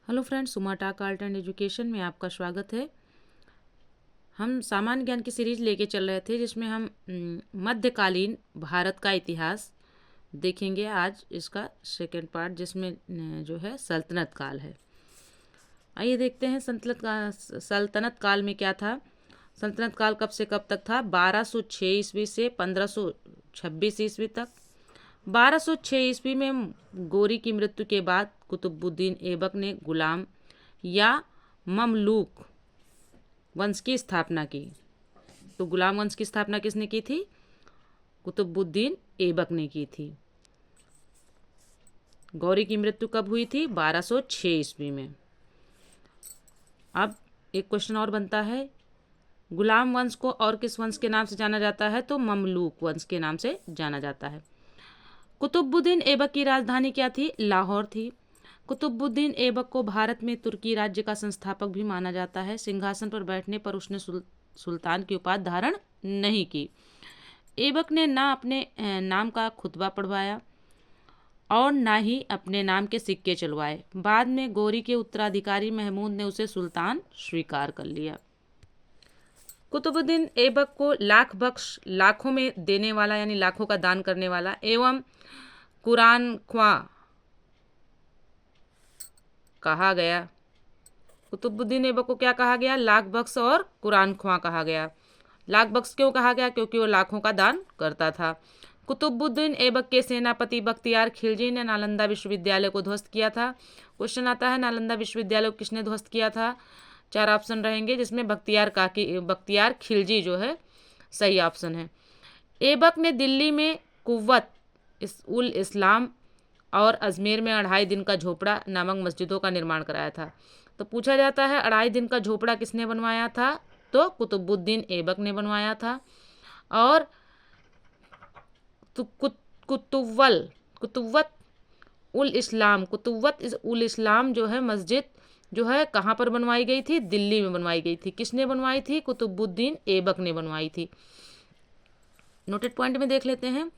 Hello friends, सुमा टाक art and education में आपका स्वागत है। हम सामान्य ज्ञान की सीरीज लेके चल रहे थे जिसमें हम मध्यकालीन भारत का इतिहास देखेंगे। आज इसका सेकेंड पार्ट जिसमें जो है सल्तनत काल है। आइए देखते हैं सल्तनत काल में क्या था। सल्तनत काल कब से कब तक था? 1206 ईस्वी से 1526 ईस्वी तक। 1206 ईस्वी में गोरी की मृत्यु के बाद कुतुबुद्दीन ऐबक ने गुलाम या ममलूक वंश की स्थापना की। तो गुलाम वंश की स्थापना किसने की थी? कुतुबुद्दीन ऐबक ने की थी। गौरी की मृत्यु कब हुई थी? 1206 ईस्वी में। अब एक क्वेश्चन और बनता है, गुलाम वंश को और किस वंश के नाम से जाना जाता है? तो ममलूक वंश के नाम से जाना जाता है। कुतुबुद्दीन ऐबक की राजधानी क्या थी? लाहौर थी। कुतुबुद्दीन ऐबक को भारत में तुर्की राज्य का संस्थापक भी माना जाता है। सिंहासन पर बैठने पर उसने सुल्तान की उपाधि धारण नहीं की। ऐबक ने ना अपने नाम का खुतबा पढ़वाया और ना ही अपने नाम के सिक्के चलवाए। बाद में गोरी के उत्तराधिकारी महमूद ने उसे सुल्तान स्वीकार कर लिया। कुतुबुद्दीन ऐबक को लाख बख्श, लाखों में देने वाला यानी लाखों का दान करने वाला एवं कुरान ख्वां कहा गया। कुतुबुद्दीन ऐबक को क्या कहा गया? लाख बख्श और कुरान ख्वां कहा गया। लाख बख्श क्यों कहा गया? क्योंकि वो लाखों का दान करता था। कुतुबुद्दीन ऐबक के सेनापति बख्तियार खिलजी ने नालंदा विश्वविद्यालय को ध्वस्त किया था। क्वेश्चन आता है, नालंदा विश्वविद्यालय को किसने ध्वस्त किया था? 4 ऑप्शन रहेंगे जिसमें बख्तियार खिलजी जो है सही ऑप्शन है। ऐबक ने दिल्ली में कुव्वत उल इस्लाम और अजमेर में 2.5 दिन का झोपड़ा नामक मस्जिदों का निर्माण कराया था। तो पूछा जाता है 2.5 दिन का झोपड़ा किसने बनवाया था? तो कुतुबुद्दीन ऐबक ने बनवाया था। और कुतुव्वत उल इस्लाम जो है मस्जिद जो है कहाँ पर बनवाई गई थी? दिल्ली में बनवाई गई थी। किसने बनवाई थी? कुतुबुद्दीन ऐबक ने बनवाई थी। नोटेड पॉइंट में देख लेते हैं।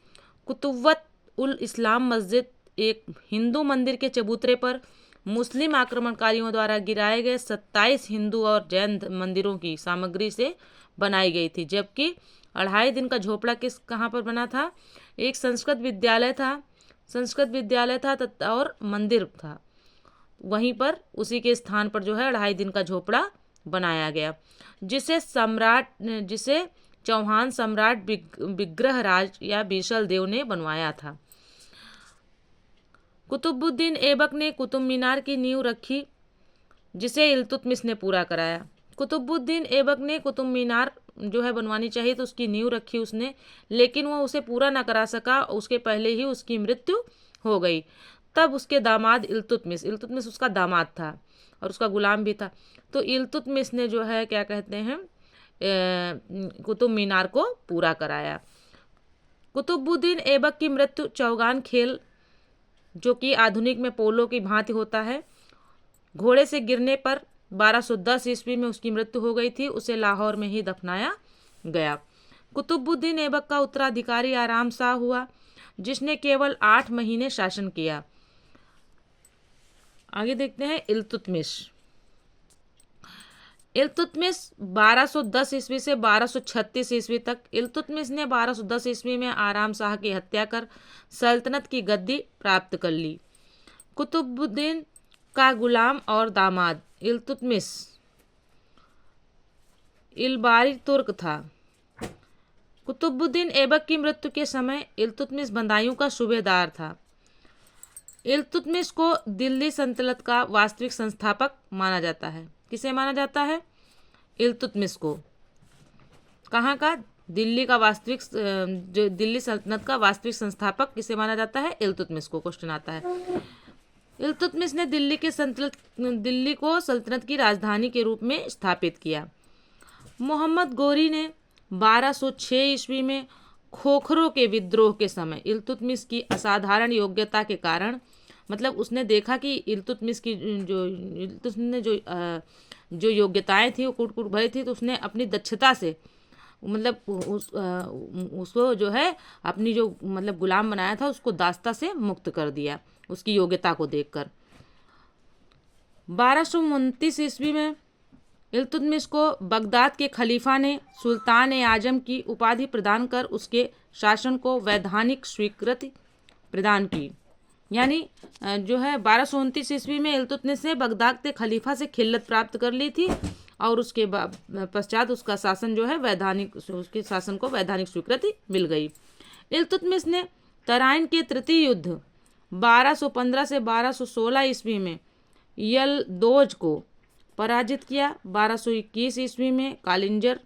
कुतुव्वत उल इस्लाम मस्जिद एक हिंदू मंदिर के चबूतरे पर मुस्लिम आक्रमणकारियों द्वारा गिराए गए 27 हिंदू और जैन मंदिरों की सामग्री से बनाई गई थी। जबकि 2.5 दिन का झोपड़ा कहाँ पर बना था? एक संस्कृत विद्यालय था और मंदिर था। वहीं पर उसी के स्थान पर जो है 2.5 दिन का झोपड़ा बनाया गया, जिसे चौहान सम्राट विग्रहराज या बीसल देव ने बनवाया था। कुतुबुद्दीन ऐबक ने कुतुब मीनार की नींव रखी, जिसे इल्तुतमिश ने पूरा कराया। कुतुबुद्दीन ऐबक ने कुतुब मीनार जो है बनवानी चाहिए तो उसकी नींव रखी उसने, लेकिन वह उसे पूरा ना करा सका। उसके पहले ही उसकी मृत्यु हो गई। तब उसके दामाद इल्तुतमिश उसका दामाद था और उसका गुलाम भी था। तो इल्तुतमिश ने जो है क्या कहते हैं कुतुब मीनार को पूरा कराया। कुतुबुद्दीन ऐबक की मृत्यु चौगान खेल, जो कि आधुनिक में पोलो की भांति होता है, घोड़े से गिरने पर 1210 ईस्वी में उसकी मृत्यु हो गई थी। उसे लाहौर में ही दफनाया गया। कुतुबुद्दीन ऐबक का उत्तराधिकारी आराम शाह हुआ, जिसने केवल 8 महीने शासन किया। आगे देखते हैं इल्तुतमिश 1210 ईस्वी से 1236 ईस्वी तक। इल्तुतमिश ने 1210 ईस्वी में आराम शाह की हत्या कर सल्तनत की गद्दी प्राप्त कर ली। कुतुबुद्दीन का गुलाम और दामाद इल्तुतमिश इलबारी तुर्क था। कुतुबुद्दीन ऐबक की मृत्यु के समय इल्तुतमिश बंदायूं का सूबेदार था। इल्तुतमिश को दिल्ली सल्तनत का वास्तविक संस्थापक माना जाता है। किसे माना जाता है? इल्तुतमिश को। कहाँ का? दिल्ली का वास्तविक जो दिल्ली सल्तनत का वास्तविक संस्थापक किसे माना जाता है? इल्तुतमिश को। क्वेश्चन आता है। इल्तुतमिश ने दिल्ली को सल्तनत की राजधानी के रूप में स्थापित किया। मोहम्मद गोरी ने 1206 ईस्वी में खोखरों के विद्रोह के समय इल्तुतमिश की असाधारण योग्यता के कारण, मतलब उसने देखा कि इल्तुतमिश की जो योग्यताएं थी वो कुट भरी थी, तो उसने अपनी दक्षता से मतलब उसको जो है अपनी जो मतलब गुलाम बनाया था उसको दास्ता से मुक्त कर दिया उसकी योग्यता को देखकर। 1229 ईस्वी में इल्तुतमिश को बगदाद के खलीफा ने सुल्तान ए आजम की उपाधि प्रदान कर उसके शासन को वैधानिक स्वीकृति प्रदान की। यानी जो है 1229 ईस्वी में इल्तुतमिश ने बगदाद के खलीफा से खिल्लत प्राप्त कर ली थी और उसके पश्चात उसका शासन जो है वैधानिक, उसके शासन को वैधानिक स्वीकृति मिल गई। इल्तुतमिश ने तराइन के तृतीय युद्ध 1215 से 1216 ईस्वी में यलदौज को पराजित किया। 1221 ईस्वी में कालिंजर,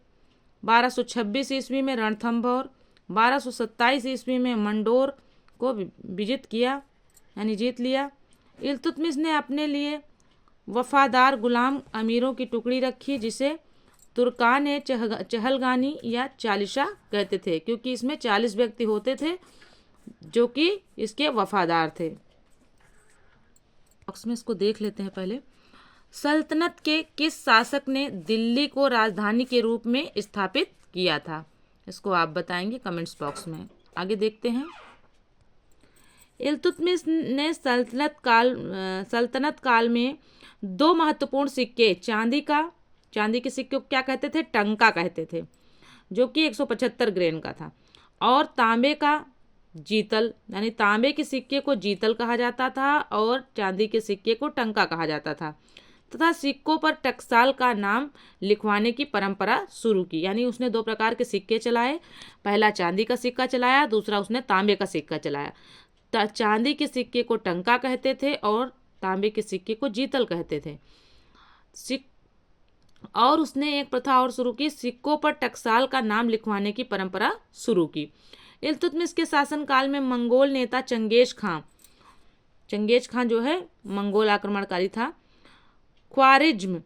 1226 ईस्वी में रणथंभौर, 1227 ईस्वी में मंडोर को विजित किया यानी जीत लिया। इल्तुतमिश ने अपने लिए वफादार गुलाम अमीरों की टुकड़ी रखी जिसे तुर्कान ए चहलगानी या चालिशा कहते थे, क्योंकि इसमें 40 व्यक्ति होते थे जो कि इसके वफादार थे। बॉक्स में इसको देख लेते हैं पहले। सल्तनत के किस शासक ने दिल्ली को राजधानी के रूप में स्थापित किया था? इसको आप बताएंगे कमेंट्स बॉक्स में। आगे देखते हैं। इल्तुतमिश ने सल्तनत काल में 2 महत्वपूर्ण सिक्के, चांदी के सिक्के को क्या कहते थे? टंका कहते थे, जो कि 175 ग्रेन का था, और तांबे का जीतल, यानी तांबे के सिक्के को जीतल कहा जाता था और चांदी के सिक्के को टंका कहा जाता था, तथा सिक्कों पर टकसाल का नाम लिखवाने की परंपरा शुरू की। यानी उसने 2 प्रकार के सिक्के चलाए, पहला चांदी का सिक्का चलाया, दूसरा उसने तांबे का सिक्का चलाया। चांदी के सिक्के को टंका कहते थे और तांबे के सिक्के को जीतल कहते थे। और उसने एक प्रथा और शुरू की, सिक्कों पर टकसाल का नाम लिखवाने की परंपरा शुरू की। इल्तुतमिश के शासनकाल में मंगोल नेता चंगेज खां जो है मंगोल आक्रमणकारी था, ख्वारिज्म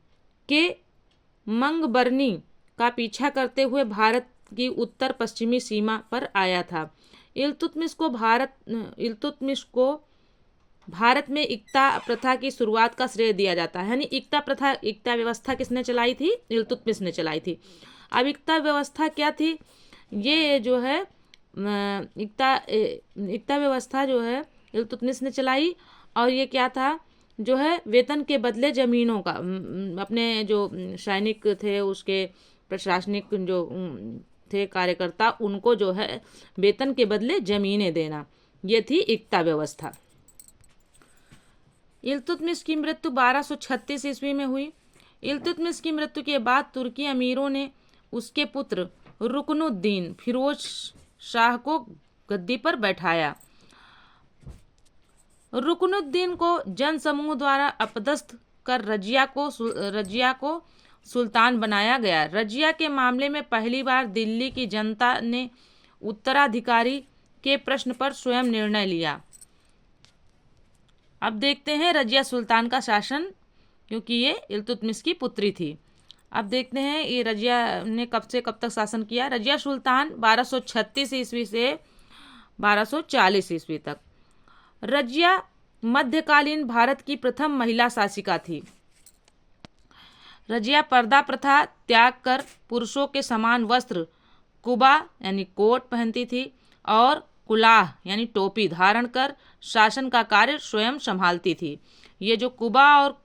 के मंगबरनी का पीछा करते हुए भारत की उत्तर पश्चिमी सीमा पर आया था। इल्तुतमिश को भारत में इक्ता प्रथा की शुरुआत का श्रेय दिया जाता है। यानी इक्ता व्यवस्था किसने चलाई थी? इल्तुतमिश ने चलाई थी। अब इक्ता व्यवस्था क्या थी? ये जो है इक्ता व्यवस्था जो है इल्तुतमिश ने चलाई, और ये क्या था? जो है वेतन के बदले जमीनों का, अपने जो सैनिक थे उसके प्रशासनिक जो थे कार्यकर्ता, उनको जो है वेतन के बदले जमीनें देना, ये थी इक्ता व्यवस्था। इल्तुतमिश की मृत्यु 1236 ईस्वी में हुई। इल्तुतमिश की मृत्यु के बाद तुर्की अमीरों ने उसके पुत्र रुकनुद्दीन फिरोज शाह को गद्दी पर बैठाया। रुकनुद्दीन को जनसमूह द्वारा अपदस्थ कर रजिया को सुल्तान बनाया गया। रजिया के मामले में पहली बार दिल्ली की जनता ने उत्तराधिकारी के प्रश्न पर स्वयं निर्णय लिया। अब देखते हैं रजिया सुल्तान का शासन, क्योंकि ये इल्तुतमिश की पुत्री थी। अब देखते हैं ये रजिया ने कब से कब तक शासन किया। रजिया सुल्तान 1236 ईस्वी से 1240 ईस्वी तक। रजिया मध्यकालीन भारत की प्रथम महिला शासिका थी। रजिया पर्दा प्रथा त्याग कर पुरुषों के समान वस्त्र कुबा यानी कोट पहनती थी और कुलाह यानी टोपी धारण कर शासन का कार्य स्वयं संभालती थी। ये जो कुबा और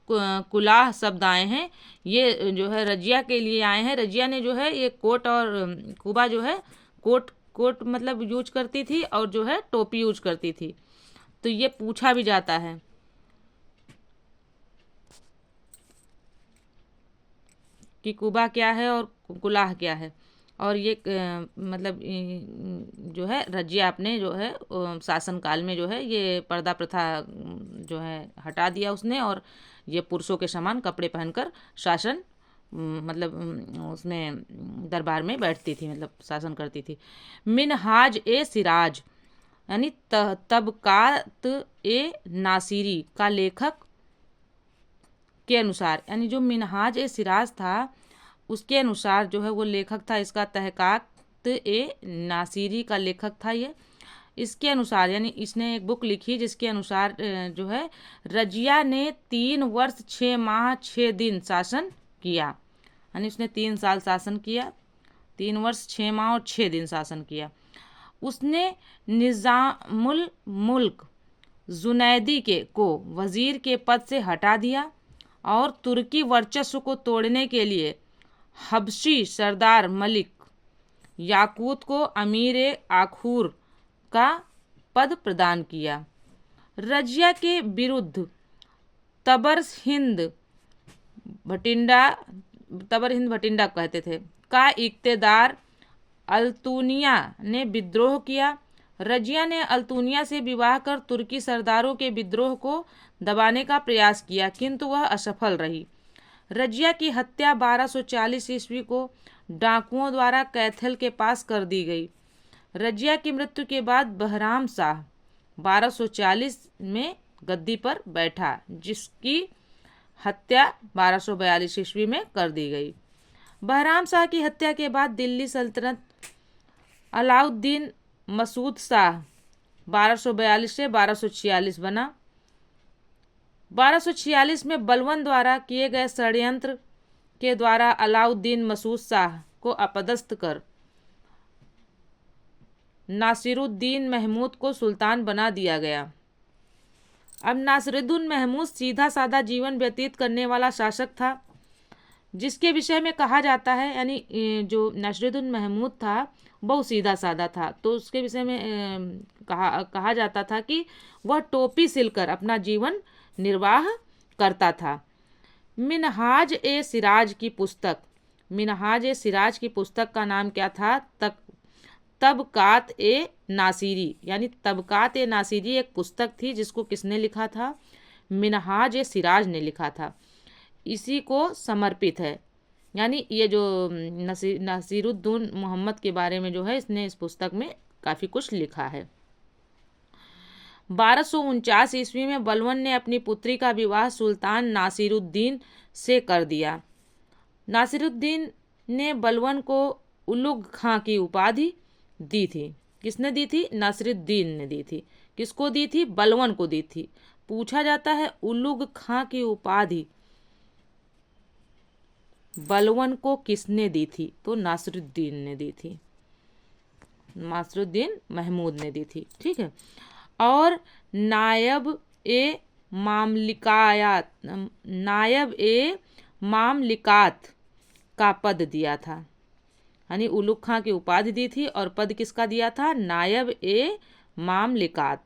कुलाह शब्द आए हैं, ये जो है रजिया के लिए आए हैं। रजिया ने जो है ये कोट और कुबा जो है कोट मतलब यूज करती थी और जो है टोपी यूज करती थी। तो ये पूछा भी जाता है कि कुबा क्या है और कुलाह क्या है। और ये मतलब जो है रजिया अपने जो है शासनकाल में जो है ये पर्दा प्रथा जो है हटा दिया उसने, और ये पुरुषों के समान कपड़े पहनकर शासन मतलब उसमें दरबार में बैठती थी, मतलब शासन करती थी। मिनहाज ए सिराज यानी तबकात ए नासिरी का लेखक के अनुसार, यानी जो मिनहाज ए सिराज था उसके अनुसार जो है वो लेखक था, इसका तहकात ए नासिरी का लेखक था ये। इसके अनुसार यानी इसने एक बुक लिखी जिसके अनुसार जो है रजिया ने 3 वर्ष 6 माह 6 दिन शासन किया। यानी उसने 3 साल शासन किया, 3 वर्ष 6 माह और 6 दिन शासन किया। उसने निज़ामुल मुल्क जुनैदी को वज़ीर के पद से हटा दिया और तुर्की वर्चस्व को तोड़ने के लिए हबशी सरदार मलिक याकूत को अमीर आखूर का पद प्रदान किया। रजिया के विरुद्ध तबर हिंद भटिंडा कहते थे का इख्तियार अल्तुनिया ने विद्रोह किया। रजिया ने अल्तुनिया से विवाह कर तुर्की सरदारों के विद्रोह को दबाने का प्रयास किया, किंतु वह असफल रही। रजिया की हत्या 1240 ईस्वी को डाकुओं द्वारा कैथल के पास कर दी गई। रजिया की मृत्यु के बाद बहराम शाह 1240 में गद्दी पर बैठा, जिसकी हत्या 1242 ईस्वी में कर दी गई। बहराम शाह की हत्या के बाद दिल्ली सल्तनत अलाउद्दीन मसूद शाह 1242 से 1246 बना। 1246 में बलवन द्वारा किए गए षड्यंत्र के द्वारा अलाउद्दीन मसूद शाह को अपदस्थ कर नासिरुद्दीन महमूद को सुल्तान बना दिया गया। अब नासिरुद्दीन महमूद सीधा साधा जीवन व्यतीत करने वाला शासक था, जिसके विषय में कहा जाता है, यानी जो नासिरुद्दीन महमूद था बहुत सीधा साधा था, तो उसके विषय में कहा जाता था कि वह टोपी सिलकर अपना जीवन निर्वाह करता था। मिनहाज ए सिराज की पुस्तक का नाम क्या था? तबकात ए नासिरी, यानी तबकात ए नासिरी एक पुस्तक थी जिसको किसने लिखा था? मिनहाज ए सिराज ने लिखा था। इसी को समर्पित है, यानी ये जो नासिरुद्दीन मोहम्मद के बारे में जो है, इसने इस पुस्तक में काफ़ी कुछ लिखा है। 1249 ईस्वी में बलवन ने अपनी पुत्री का विवाह सुल्तान नासिरुद्दीन से कर दिया। नासिरुद्दीन ने बलवन को उलुग खां की उपाधि दी थी। किसने दी थी? नासिरुद्दीन ने दी थी। किसको दी थी? बलवन को दी थी। पूछा जाता है उलुग खां की उपाधि बलवन को किसने दी थी? तो नासिरुद्दीन ने दी थी, नासिरुद्दीन महमूद ने दी थी। ठीक है। और नायब ए मामलिकात का पद दिया था, यानी उलुग खां की उपाधि दी थी और पद किसका दिया था? नायब ए मामलिकात।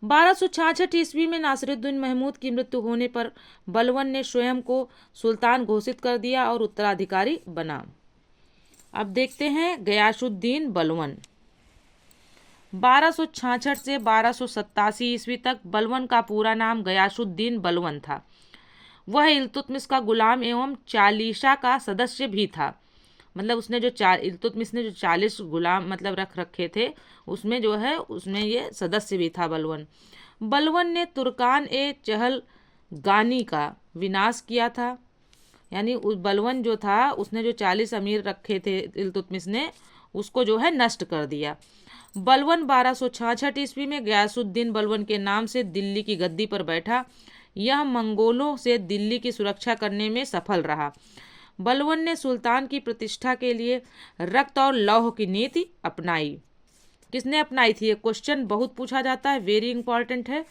1266 ईस्वी में नासिरुद्दीन महमूद की मृत्यु होने पर बलवन ने स्वयं को सुल्तान घोषित कर दिया और उत्तराधिकारी बना। अब देखते हैं गयासुद्दीन बलवन। 1266 से 1287 ईस्वी तक बलवन का पूरा नाम गयासुद्दीन बलवन था। वह इल्तुतमिश का गुलाम एवं चालीसा का सदस्य भी था। मतलब उसने जो इल्तुतमिश ने जो 40 गुलाम मतलब रख रखे थे, उसमें जो है उसमें ये सदस्य भी था बलवन। बलवन ने तुर्कान ए चहल गानी का विनाश किया था, यानी उस बलवन जो था उसने जो 40 अमीर रखे थे इल्तुतमिश ने, उसको जो है नष्ट कर दिया। बलवन 1266 ईस्वी में गयासुद्दीन बलवन के नाम से दिल्ली की गद्दी पर बैठा। यह मंगोलों से दिल्ली की सुरक्षा करने में सफल रहा। बलवन ने सुल्तान की प्रतिष्ठा के लिए रक्त और लौह की नीति अपनाई। किसने अपनाई थी? ये क्वेश्चन बहुत पूछा जाता है, वेरी इंपॉर्टेंट है।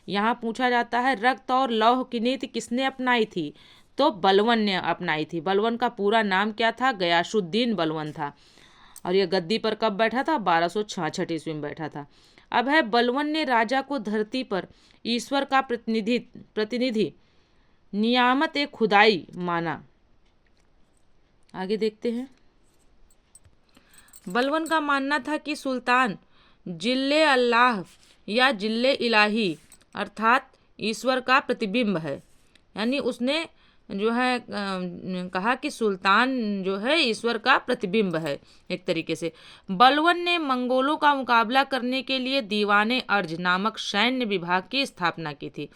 यहाँ पूछा जाता है रक्त और लौह की नीति किसने अपनाई थी? तो बलवन ने अपनाई थी। बलवन का पूरा नाम क्या था? गयासुद्दीन बलवन था। और यह गद्दी पर कब बैठा था? 1266 ईस्वी में बैठा था। अब है बलवन ने राजा को धरती पर ईश्वर का प्रतिनिधि नियामत ए खुदाई माना। आगे देखते हैं। बलवन का मानना था कि सुल्तान जिल्ले अल्लाह या जिल्ले इलाही अर्थात ईश्वर का प्रतिबिंब है, यानी उसने जो है कहा कि सुल्तान जो है ईश्वर का प्रतिबिंब है एक तरीके से। बलवन ने मंगोलों का मुकाबला करने के लिए दीवाने अर्ज नामक सैन्य विभाग की स्थापना की थी।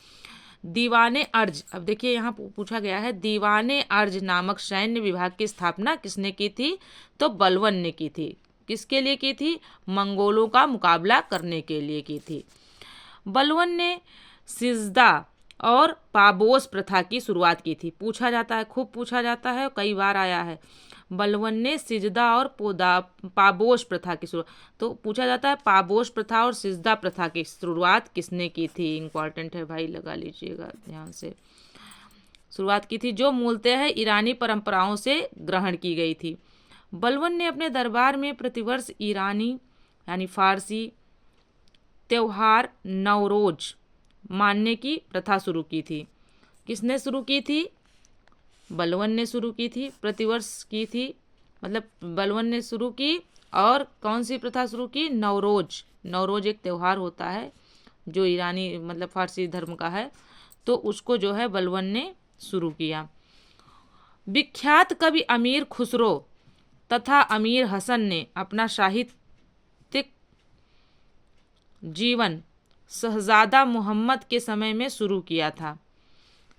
दीवाने अर्ज, अब देखिए यहाँ पूछा गया है दीवाने अर्ज नामक सैन्य विभाग की स्थापना किसने की थी? तो बलवन ने की थी। किसके लिए की थी? मंगोलों का मुकाबला करने के लिए की थी। बलवन ने सिजदा और पाबोस प्रथा की शुरुआत की थी। पूछा जाता है, खूब पूछा जाता है, कई बार आया है। बलवन ने सिजदा और पाबोस प्रथा की शुरुआत, तो पूछा जाता है पाबोस प्रथा और सिजदा प्रथा की शुरुआत किसने की थी? इंपॉर्टेंट है भाई, लगा लीजिएगा ध्यान से। शुरुआत की थी, जो मूलतः ईरानी परंपराओं से ग्रहण की गई थी। बलबन ने अपने दरबार में प्रतिवर्ष ईरानी यानी फारसी त्योहार नवरोज मानने की प्रथा शुरू की थी। किसने शुरू की थी? बलबन ने शुरू की थी, प्रतिवर्ष की थी, मतलब बलबन ने शुरू की। और कौन सी प्रथा शुरू की? नवरोज। नवरोज एक त्यौहार होता है जो ईरानी मतलब फारसी धर्म का है, तो उसको जो है बलबन ने शुरू किया। विख्यात कवि अमीर खुसरो तथा अमीर हसन ने अपना साहित्यिक जीवन शहजादा मोहम्मद के समय में शुरू किया था।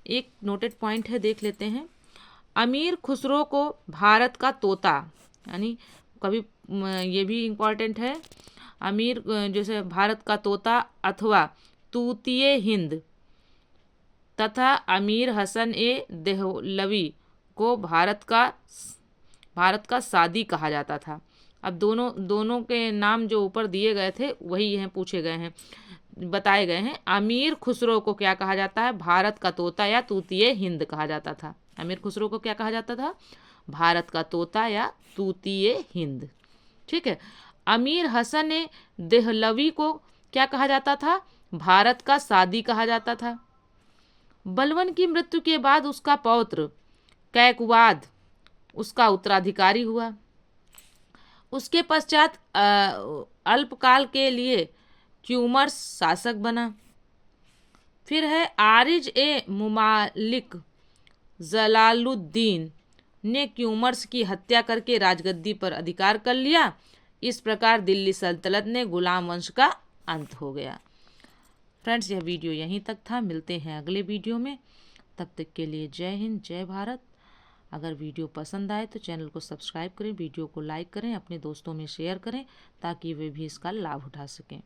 एक नोटेड पॉइंट है, देख लेते हैं। अमीर खुसरो को भारत का तोता यानी कभी ये भी इम्पॉर्टेंट है, अमीर जैसे भारत का तोता अथवा तूतिए हिंद तथा अमीर हसन ए देहलवी को भारत का सादी कहा जाता था। अब दोनों के नाम जो ऊपर दिए गए थे वही हैं, पूछे गए हैं, बताए गए हैं। अमीर खुसरो को क्या कहा जाता है? भारत का तोता या तूतिए हिंद कहा जाता था। अमीर खुसरो को क्या कहा जाता था? भारत का तोता या तूतिए हिंद। ठीक है। अमीर हसन ए देहलवी को क्या कहा जाता था? भारत का सादी कहा जाता था। बलबन की मृत्यु के बाद उसका पौत्र कैकवाद उसका उत्तराधिकारी हुआ। उसके पश्चात अल्पकाल के लिए क्यूमर्स शासक बना। फिर है आरिज ए मुमालिक जलालुद्दीन ने क्यूमर्स की हत्या करके राजगद्दी पर अधिकार कर लिया। इस प्रकार दिल्ली सल्तनत ने गुलाम वंश का अंत हो गया। फ्रेंड्स, यह वीडियो यहीं तक था। मिलते हैं अगले वीडियो में। तब तक के लिए जय हिंद, जय भारत। अगर वीडियो पसंद आए तो चैनल को सब्सक्राइब करें, वीडियो को लाइक करें, अपने दोस्तों में शेयर करें ताकि वे भी इसका लाभ उठा सकें।